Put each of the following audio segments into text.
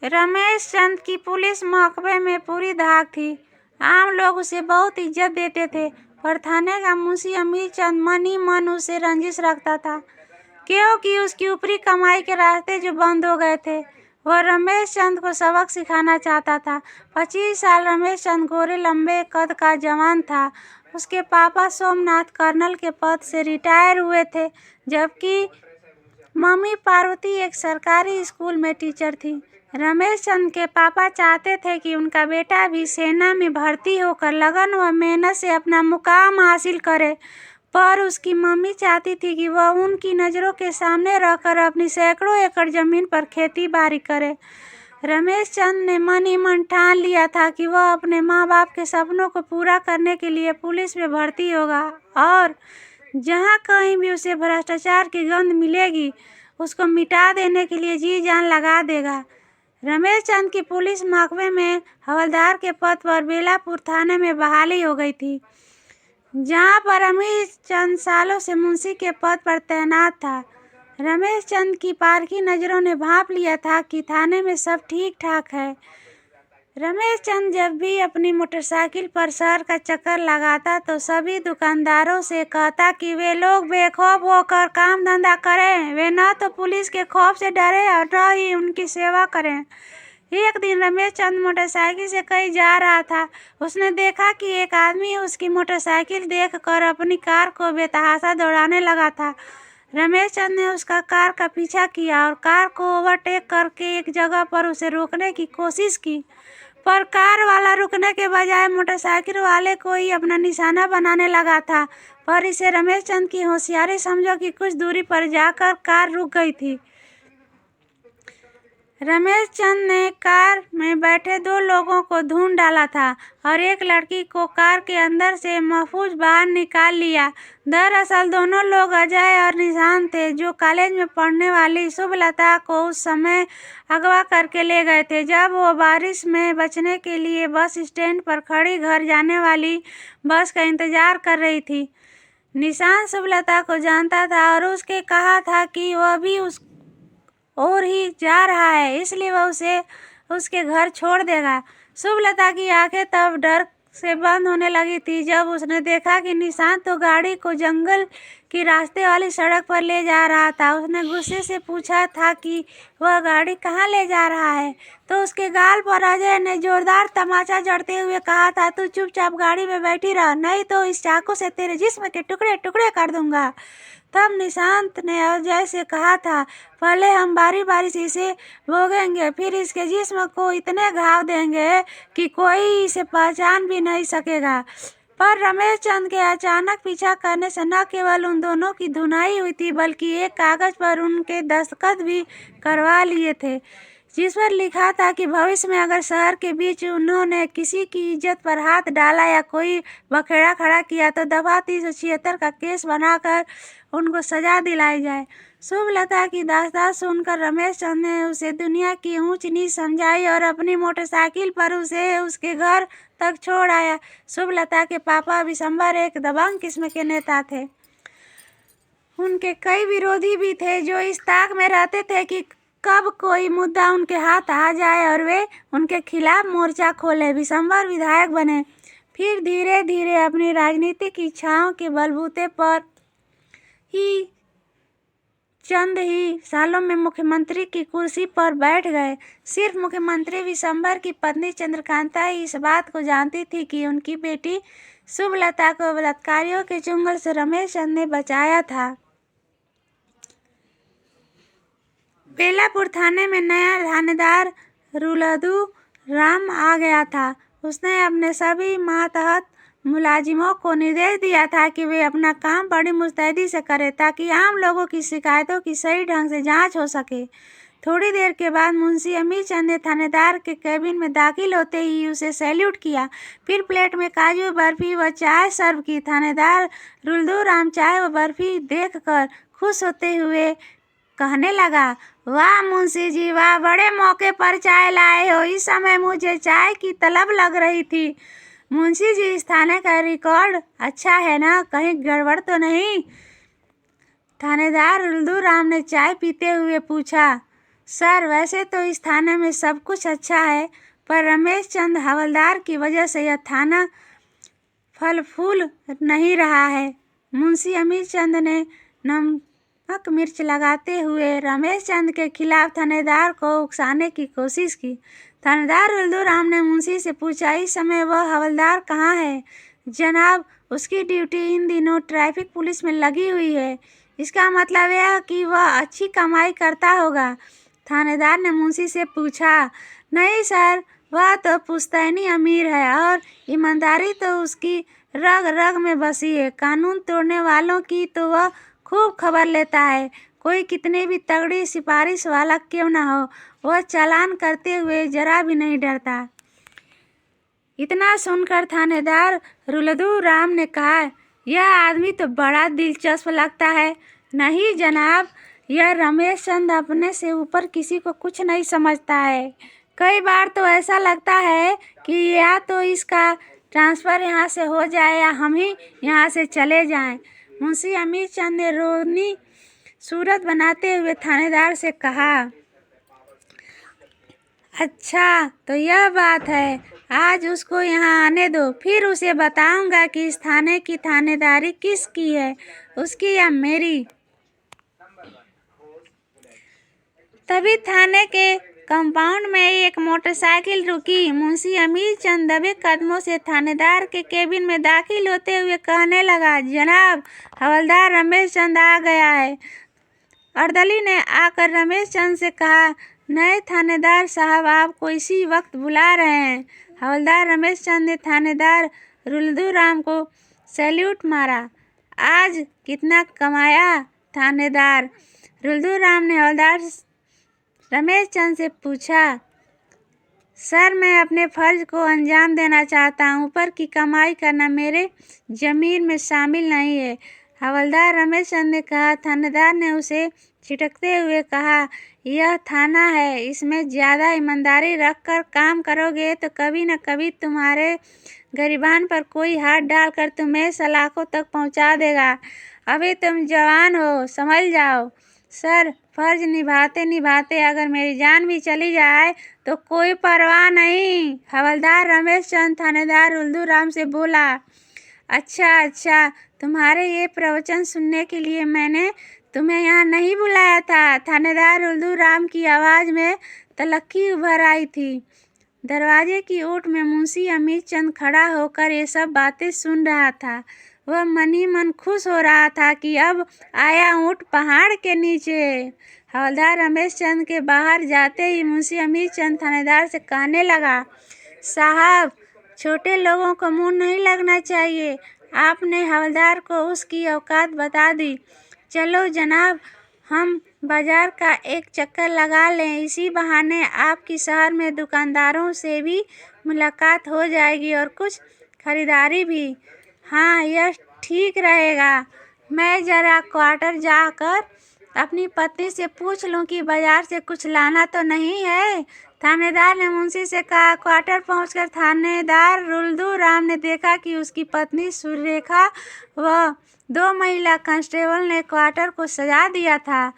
रमेश चंद की पुलिस महकमे में पूरी धाक थी। आम लोग उसे बहुत इज्जत देते थे, पर थाने का मुंशी अमीर चंद मन ही मन उसे रंजिश रखता था, क्योंकि उसकी ऊपरी कमाई के रास्ते जो बंद हो गए थे। वह रमेश चंद को सबक सिखाना चाहता था। 25 साल रमेश चंद गोरे लंबे कद का जवान था। उसके पापा सोमनाथ कर्नल के पद से रिटायर हुए थे, जबकि मम्मी पार्वती एक सरकारी स्कूल में टीचर थी। रमेश चंद के पापा चाहते थे कि उनका बेटा भी सेना में भर्ती होकर लगन व मेहनत से अपना मुकाम हासिल करे, पर उसकी मम्मी चाहती थी कि वह उनकी नज़रों के सामने रहकर अपनी सैकड़ों एकड़ ज़मीन पर खेती बाड़ी करे। रमेश चंद ने मन ही मन ठान लिया था कि वह अपने माँ बाप के सपनों को पूरा करने के लिए पुलिस में भर्ती होगा, और जहाँ कहीं भी उसे भ्रष्टाचार की गंध मिलेगी, उसको मिटा देने के लिए जी जान लगा देगा। रमेश चंद की पुलिस महकमे में हवलदार के पद पर बेलापुर थाने में बहाली हो गई थी, जहाँ पर अमीर चंद सालों से मुंशी के पद पर तैनात था। रमेश चंद की पारखी नज़रों ने भांप लिया था कि थाने में सब ठीक ठाक है। रमेश चंद जब भी अपनी मोटरसाइकिल पर शहर का चक्कर लगाता तो सभी दुकानदारों से कहता कि वे लोग बेखौफ होकर काम धंधा करें, वे न तो पुलिस के खौफ से डरे और न ही उनकी सेवा करें। एक दिन रमेश चंद मोटरसाइकिल से कहीं जा रहा था। उसने देखा कि एक आदमी उसकी मोटरसाइकिल देखकर अपनी कार को बेतहाशा दौड़ाने लगा था। रमेश चंद ने उसका कार का पीछा किया और कार को ओवरटेक करके एक जगह पर उसे रोकने की कोशिश की, पर कार वाला रुकने के बजाय मोटरसाइकिल वाले को ही अपना निशाना बनाने लगा था। पर इसे रमेश चंद की होशियारी समझो कि कुछ दूरी पर जाकर कार रुक गई थी। रमेश चंद ने कार में बैठे 2 लोगों को ढूंढ डाला था और एक लड़की को कार के अंदर से महफूज बाहर निकाल लिया। दरअसल दोनों लोग अजय और निशान थे, जो कॉलेज में पढ़ने वाली शुभलता को उस समय अगवा करके ले गए थे, जब वो बारिश में बचने के लिए बस स्टैंड पर खड़ी घर जाने वाली बस का इंतजार कर रही थी। निशान शुभलता को जानता था और उसके कहा था कि वह भी उस और ही जा रहा है, इसलिए वह उसे उसके घर छोड़ देगा। शुभलता की आंखें तब डर से बंद होने लगी थी जब उसने देखा कि निशान तो गाड़ी को जंगल की रास्ते वाली सड़क पर ले जा रहा था। उसने गुस्से से पूछा था कि वह गाड़ी कहाँ ले जा रहा है, तो उसके गाल पर अजय ने जोरदार तमाचा जड़ते हुए कहा था, तू चुपचाप गाड़ी में बैठी रह, नहीं तो इस चाकू से तेरे जिस्म के टुकड़े टुकड़े कर दूंगा। तब निशांत ने अजय से कहा था, पहले हम बारी बारी से इसे भोगेंगे, फिर इसके जिस्म को इतने घाव देंगे कि कोई इसे पहचान भी नहीं सकेगा। पर रमेश चंद के अचानक पीछा करने से न केवल उन दोनों की धुनाई हुई थी, बल्कि एक कागज पर उनके दस्तखत भी करवा लिए थे, जिस पर लिखा था कि भविष्य में अगर शहर के बीच उन्होंने किसी की इज्जत पर हाथ डाला या कोई बखेड़ा खड़ा किया तो दफा 376 का केस बनाकर उनको सजा दिलाई जाए। शुभलता की दास्तान सुनकर रमेश चंद ने उसे दुनिया की ऊंच नीच समझाई और अपनी मोटरसाइकिल पर उसे उसके घर तक छोड़ आया। शुभलता के पापा विशंबर एक दबंग किस्म के नेता थे। उनके कई विरोधी भी थे जो इस ताक में रहते थे कि कब कोई मुद्दा उनके हाथ आ जाए और वे उनके खिलाफ मोर्चा खोले। विशंबर विधायक बने, फिर धीरे धीरे अपनी राजनीतिक इच्छाओं के बलबूते पर ही चंद ही सालों में मुख्यमंत्री की कुर्सी पर बैठ गए। सिर्फ मुख्यमंत्री विशंबर की पत्नी चंद्रकांता ही इस बात को जानती थी कि उनकी बेटी शुभलता को बलात्कारियों के चुंगल से रमेश चंद ने बचाया था। बेलापुर थाने में नया थानेदार रुलदू राम आ गया था। उसने अपने सभी मातहत मुलाजिमों को निर्देश दिया था कि वे अपना काम बड़ी मुस्तैदी से करें, ताकि आम लोगों की शिकायतों की सही ढंग से जांच हो सके। थोड़ी देर के बाद मुंशी अमीर चंद ने थानेदार के कैबिन में दाखिल होते ही उसे सैल्यूट किया, फिर प्लेट में काजू बर्फी व चाय सर्व की। थानेदार रुलदू राम चाय व बर्फी देखकर खुश होते हुए कहने लगा, वाह मुंशी जी वाह, बड़े मौके पर चाय लाए हो, इस समय मुझे चाय की तलब लग रही थी। मुंशी जी, इस थाने का रिकॉर्ड अच्छा है ना, कहीं गड़बड़ तो नहीं? थानेदार रुलदू राम ने चाय पीते हुए पूछा। सर, वैसे तो इस थाने में सब कुछ अच्छा है, पर रमेश चंद हवलदार की वजह से यह थाना फल फूल नहीं रहा है। मुंशी अमीर चंद ने नमक मिर्च लगाते हुए रमेश चंद के खिलाफ थानेदार को उकसाने की कोशिश की। थानेदार रुल्दूराम ने मुंशी से पूछा, इस समय वह हवलदार कहाँ है? जनाब, उसकी ड्यूटी इन दिनों ट्रैफिक पुलिस में लगी हुई है। इसका मतलब यह है कि वह अच्छी कमाई करता होगा। थानेदार ने मुंशी से पूछा। नहीं सर, वह तो पुश्तैनी अमीर है और ईमानदारी तो उसकी रग रग में बसी है। कानून तोड़ने वालों की तो वह खूब खबर लेता है। कोई कितने भी तगड़ी सिफारिश वाला क्यों ना हो, वह चालान करते हुए जरा भी नहीं डरता। इतना सुनकर थानेदार रुल्दूराम ने कहा, यह आदमी तो बड़ा दिलचस्प लगता है। नहीं जनाब, यह रमेश चंद अपने से ऊपर किसी को कुछ नहीं समझता है। कई बार तो ऐसा लगता है कि या तो इसका ट्रांसफ़र यहाँ से हो जाए या हम ही यहाँ से चले जाएं। मुंशी अमीर चंद ने रोनी सूरत बनाते हुए थानेदार से कहा, अच्छा तो यह बात है, आज उसको यहाँ आने दो, फिर उसे बताऊंगा कि इस थाने की थानेदारी किसकी है, उसकी या मेरी। तभी थाने के कंपाउंड में एक मोटरसाइकिल रुकी। मुंशी अमीर चंद दबे कदमों से थानेदार के केबिन में दाखिल होते हुए कहने लगा, जनाब, हवलदार रमेश चंद आ गया है। अर्दली ने आकर रमेश चंद से कहा, नए थानेदार साहब आपको इसी वक्त बुला रहे हैं। हवलदार रमेश चंद ने थानेदार रुल्दूराम को सैल्यूट मारा। आज कितना कमाया? थानेदार रुल्दूराम ने हवलदार रमेश चंद से पूछा। सर, मैं अपने फर्ज को अंजाम देना चाहता हूँ। ऊपर की कमाई करना मेरे जमीन में शामिल नहीं है, हवलदार रमेश चंद ने कहा। थानेदार ने उसे छिटकते हुए कहा, यह थाना है, इसमें ज़्यादा ईमानदारी रखकर काम करोगे तो कभी न कभी तुम्हारे गरिबान पर कोई हाथ डालकर तुम्हें सलाखों तक पहुंचा देगा। अभी तुम जवान हो, समझ जाओ। सर, फर्ज निभाते निभाते अगर मेरी जान भी चली जाए तो कोई परवाह नहीं, हवलदार रमेश चंद थानेदार रुल्दूराम से बोला। अच्छा, तुम्हारे ये प्रवचन सुनने के लिए मैंने तुम्हें यहाँ नहीं बुलाया था। थानेदार रुल्दूराम की आवाज़ में तलख्खी उभर आई थी। दरवाजे की ओट में मुंशी अमीर चंद खड़ा होकर ये सब बातें सुन रहा था। वह मन ही मन खुश हो रहा था कि अब आया ऊँट पहाड़ के नीचे। हवलदार रमेश चंद के बाहर जाते ही मुंशी अमीर चंद थानेदार से कहने लगा, साहब, छोटे लोगों को मुंह नहीं लगना चाहिए। आपने हवलदार को उसकी औकात बता दी। चलो जनाब, हम बाजार का एक चक्कर लगा लें। इसी बहाने आपकी शहर में दुकानदारों से भी मुलाकात हो जाएगी और कुछ खरीदारी भी। हाँ, यह ठीक रहेगा। मैं ज़रा क्वार्टर जाकर अपनी पत्नी से पूछ लूँ कि बाजार से कुछ लाना तो नहीं है, थानेदार ने मुंशी से कहा। क्वार्टर पहुंचकर थानेदार रुल्दूराम ने देखा कि उसकी पत्नी सुरेखा व 2 महिला कांस्टेबल ने क्वार्टर को सजा दिया था।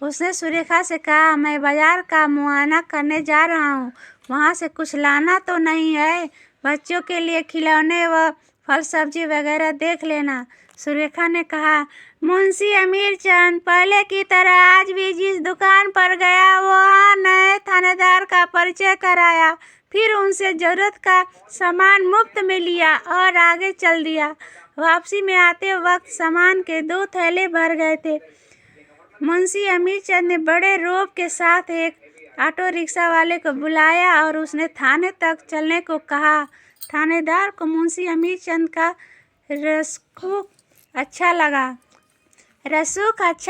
उसने सुरेखा से कहा, मैं बाजार का मुआयना करने जा रहा हूँ, वहाँ से कुछ लाना तो नहीं है? बच्चों के लिए खिलौने व फल सब्जी वगैरह देख लेना। सुरेखा ने कहा, मुंशी अमीर चंद पहले की तरह आज भी जिस दुकान पर गया वहाँ नए थानेदार का परिचय कराया, फिर उनसे ज़रूरत का सामान मुफ्त में लिया और आगे चल दिया। वापसी में आते वक्त सामान के 2 थैले भर गए थे। मुंशी अमीर चंद ने बड़े रौब के साथ एक ऑटो रिक्शा वाले को बुलाया और उसने थाने तक चलने को कहा। थानेदार को मुंशी अमीर चंद का रसूख अच्छा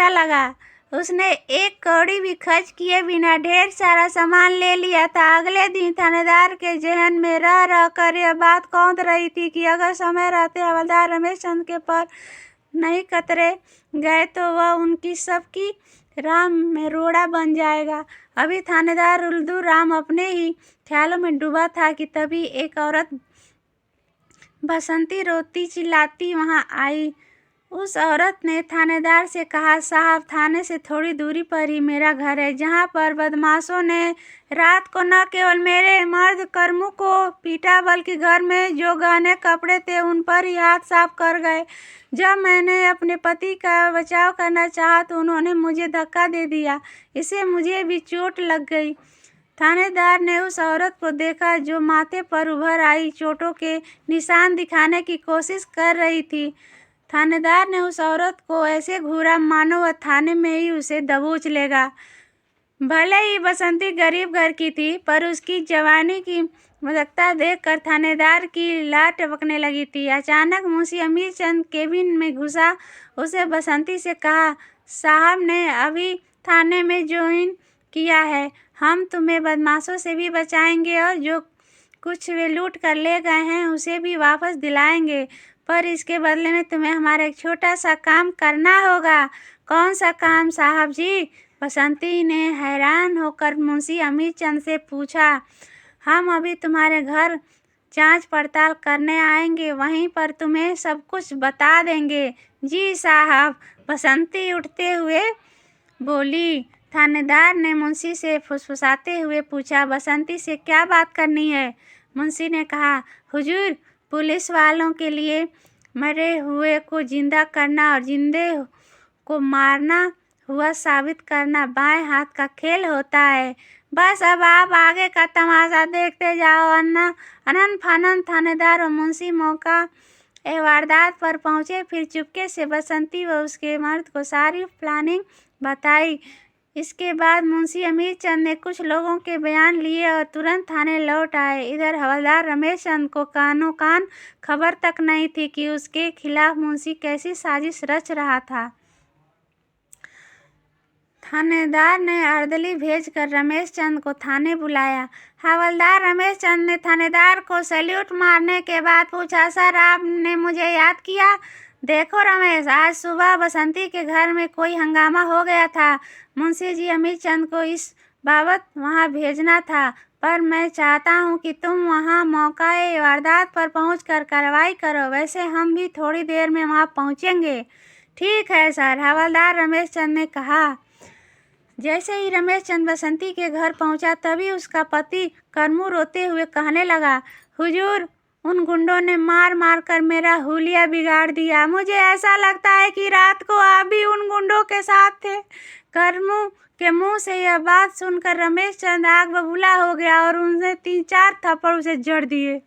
लगा। उसने एक कौड़ी भी खर्च किए बिना ढेर सारा सामान ले लिया था। अगले दिन थानेदार के जहन में रह कर यह बात कौंध रही थी कि अगर समय रहते हवलदार रमेश चंद के पर नहीं कतरे गए तो वह उनकी सबकी राम में रोड़ा बन जाएगा। अभी थानेदार रुल्दूराम अपने ही ख्यालों में डूबा था कि तभी एक औरत बसंती रोती चिल्लाती वहां आई। उस औरत ने थानेदार से कहा, साहब, थाने से थोड़ी दूरी पर ही मेरा घर है, जहाँ पर बदमाशों ने रात को न केवल मेरे मर्द कर्मू को पीटा, बल्कि घर में जो गहने कपड़े थे उन पर ही हाथ साफ कर गए। जब मैंने अपने पति का बचाव करना चाहा तो उन्होंने मुझे धक्का दे दिया, इससे मुझे भी चोट लग गई। थानेदार ने उस औरत को देखा जो माथे पर उभर आई चोटों के निशान दिखाने की कोशिश कर रही थी। थानेदार ने उस औरत को ऐसे घूरा मानो वह थाने में ही उसे दबोच लेगा। भले ही बसंती गरीब घर की थी, पर उसकी जवानी की मदकता देखकर थानेदार की लार टपकने लगी थी। अचानक मुंशी अमीरचंद केबिन में घुसा। उसे बसंती से कहा, साहब ने अभी थाने में ज्वाइन किया है। हम तुम्हें बदमाशों से भी बचाएंगे और जो कुछ वे लूट कर ले गए हैं उसे भी वापस दिलाएंगे, पर इसके बदले में तुम्हें हमारा एक छोटा सा काम करना होगा। कौन सा काम साहब जी? बसंती ने हैरान होकर मुंशी अमीरचंद से पूछा। हम अभी तुम्हारे घर जांच पड़ताल करने आएंगे, वहीं पर तुम्हें सब कुछ बता देंगे। जी साहब, बसंती उठते हुए बोली। थानेदार ने मुंशी से फुसफुसाते हुए पूछा, बसंती से क्या बात करनी है? मुंशी ने कहा, हुजूर, पुलिस वालों के लिए मरे हुए को जिंदा करना और जिंदे को मारना हुआ साबित करना बाएं हाथ का खेल होता है। बस अब आप आगे का तमाशा देखते जाओ। अनन फनन थानेदार और मुंशी मौका वारदात पर पहुंचे। फिर चुपके से बसंती व उसके मर्द को सारी प्लानिंग बताई। इसके बाद मुंशी अमीरचंद ने कुछ लोगों के बयान लिए और तुरंत थाने लौट आए। इधर हवलदार रमेशचंद को कानों कान खबर तक नहीं थी कि उसके खिलाफ मुंशी कैसी साजिश रच रहा था। थानेदार ने अर्दली भेजकर रमेशचंद को थाने बुलाया। हवलदार रमेशचंद ने थानेदार को सैल्यूट मारने के बाद पूछा, सर, आपने मुझे याद किया? देखो रमेश, आज सुबह बसंती के घर में कोई हंगामा हो गया था। मुंशी जी अमीरचंद को इस बाबत वहां भेजना था, पर मैं चाहता हूं कि तुम वहां मौका-ए वारदात पर पहुंचकर कार्रवाई करो। वैसे हम भी थोड़ी देर में वहां पहुंचेंगे। ठीक है सर, हवलदार रमेशचंद ने कहा। जैसे ही रमेशचंद बसंती के घर पहुंचा, तभी उसका पति करमू रोते हुए कहने लगा, हुजूर, उन गुंडों ने मार मार कर मेरा हुलिया बिगाड़ दिया। मुझे ऐसा लगता है कि रात को आप भी उन गुंडों के साथ थे। करमू के मुंह से यह बात सुनकर रमेशचंद आग बबूला हो गया और उनसे 3-4 थप्पड़ उसे जड़ दिए।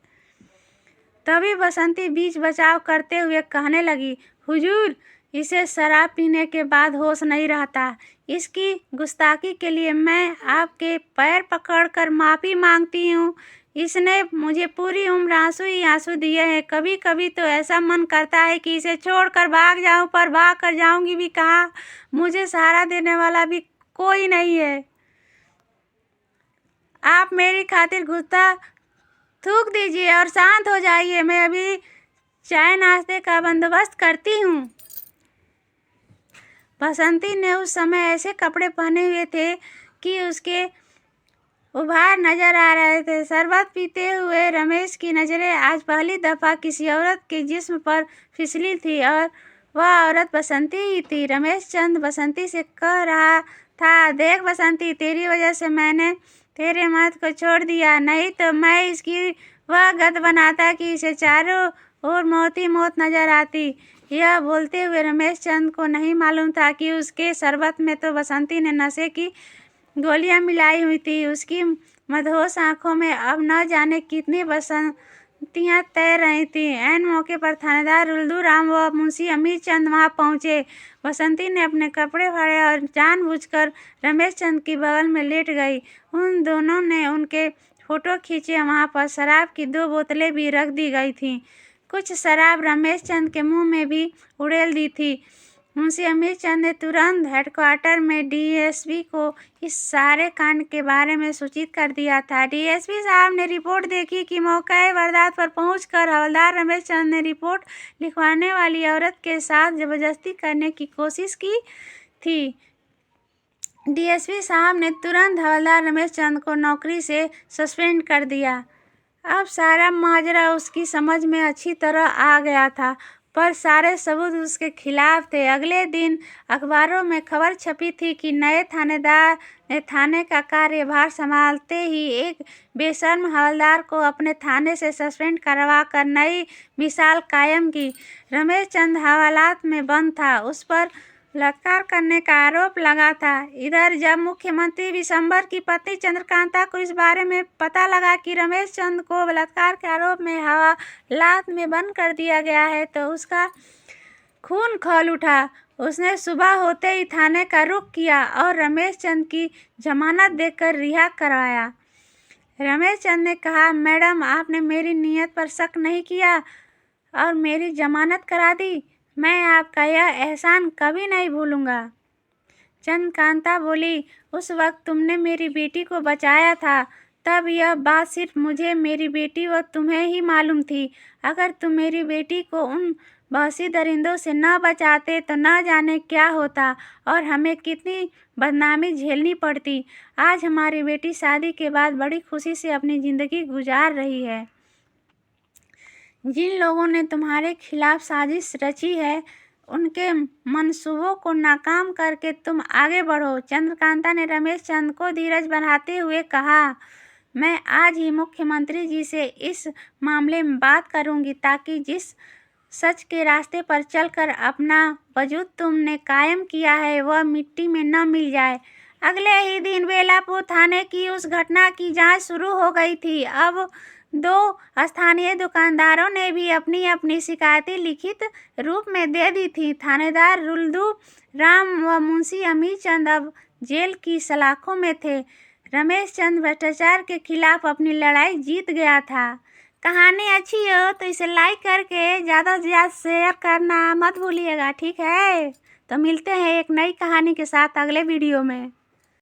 तभी बसंती बीच बचाव करते हुए कहने लगी, हुजूर, इसे शराब पीने के बाद होश नहीं रहता। इसकी गुस्ताखी के लिए मैं आपके पैर पकड़कर माफ़ी मांगती हूँ। इसने मुझे पूरी उम्र आंसू ही आंसू दिए हैं। कभी कभी तो ऐसा मन करता है कि इसे छोड़कर भाग जाऊं, पर भाग कर जाऊंगी भी कहाँ? मुझे सहारा देने वाला भी कोई नहीं है। आप मेरी खातिर गुस्सा थूक दीजिए और शांत हो जाइए। मैं अभी चाय नाश्ते का बंदोबस्त करती हूँ। बसंती ने उस समय ऐसे कपड़े पहने हुए थे कि उसके उभार नजर आ रहे थे। शरबत पीते हुए रमेश की नज़रें आज पहली दफ़ा किसी औरत के जिस्म पर फिसली थी और वह औरत बसंती ही थी। रमेशचंद बसंती से कह रहा था, देख बसंती, तेरी वजह से मैंने तेरे मर्द को छोड़ दिया, नहीं तो मैं इसकी वह गत बनाता कि इसे चारों ओर मौत ही मौत नजर आती। यह बोलते हुए रमेशचंद को नहीं मालूम था कि उसके शरबत में तो बसंती ने नशे की गोलियां मिलाई हुई थी। उसकी मदहोश आंखों में अब न जाने कितनी बसंतियां तैर रही थीं। ऐन मौके पर थानेदार उल्लू राम व मुंशी अमीरचंद वहां पहुंचे। बसंती ने अपने कपड़े फाड़े और जानबूझकर रमेशचंद की बगल में लेट गई। उन दोनों ने उनके फोटो खींचे। वहां पर शराब की 2 बोतलें भी रख दी गई थीं। कुछ शराब रमेशचंद के मुंह में भी उड़ेल दी थी। मुंशी अमीरचंद ने तुरंत हेडक्वार्टर में डीएसपी को इस सारे कांड के बारे में सूचित कर दिया था। डीएसपी साहब ने रिपोर्ट देखी कि मौका वारदात पर पहुंचकर हवलदार रमेशचंद ने रिपोर्ट लिखवाने वाली औरत के साथ जबरदस्ती करने की कोशिश की थी। डीएसपी साहब ने तुरंत हवलदार रमेशचंद को नौकरी से सस्पेंड कर दिया। अब सारा माजरा उसकी समझ में अच्छी तरह आ गया था, पर सारे सबूत उसके खिलाफ थे। अगले दिन अखबारों में खबर छपी थी कि नए थानेदार ने थाने का कार्यभार संभालते ही एक बेशर्म हवलदार को अपने थाने से सस्पेंड करवाकर नई मिसाल कायम की। रमेश चंद हवालात में बंद था, उस पर बलात्कार करने का आरोप लगा था। इधर जब मुख्यमंत्री विशंबर की पत्नी चंद्रकांता को इस बारे में पता लगा कि रमेश चंद को बलात्कार के आरोप में हवालात में बंद कर दिया गया है तो उसका खून खौल उठा। उसने सुबह होते ही थाने का रुख किया और रमेश चंद की जमानत देकर रिहा करवाया। रमेश चंद ने कहा, मैडम आपने मेरी नीयत पर शक नहीं किया और मेरी जमानत करा दी। मैं आपका यह एहसान कभी नहीं भूलूंगा। चंद्रकांता बोली, उस वक्त तुमने मेरी बेटी को बचाया था, तब यह बात सिर्फ मुझे, मेरी बेटी व तुम्हें ही मालूम थी। अगर तुम मेरी बेटी को उन बहसी दरिंदों से न बचाते तो न जाने क्या होता और हमें कितनी बदनामी झेलनी पड़ती। आज हमारी बेटी शादी के बाद बड़ी खुशी से अपनी ज़िंदगी गुजार रही है। जिन लोगों ने तुम्हारे खिलाफ साजिश रची है उनके मंसूबों को नाकाम करके तुम आगे बढ़ो। चंद्रकांता ने रमेश चंद को धीरज बढ़ाते हुए कहा, मैं आज ही मुख्यमंत्री जी से इस मामले में बात करूंगी ताकि जिस सच के रास्ते पर चलकर अपना वजूद तुमने कायम किया है वह मिट्टी में न मिल जाए। अगले ही दिन बेलापुर थाने की उस घटना की जांच शुरू हो गई थी। अब 2 स्थानीय दुकानदारों ने भी अपनी अपनी शिकायतें लिखित रूप में दे दी थी। थानेदार रुल्दू राम व मुंशी अमीर चंद अब जेल की सलाखों में थे। रमेश चंद भ्रष्टाचार के खिलाफ अपनी लड़ाई जीत गया था। कहानी अच्छी हो तो इसे लाइक करके ज़्यादा से ज़्यादा शेयर करना मत भूलिएगा, ठीक है? तो मिलते हैं एक नई कहानी के साथ अगले वीडियो में।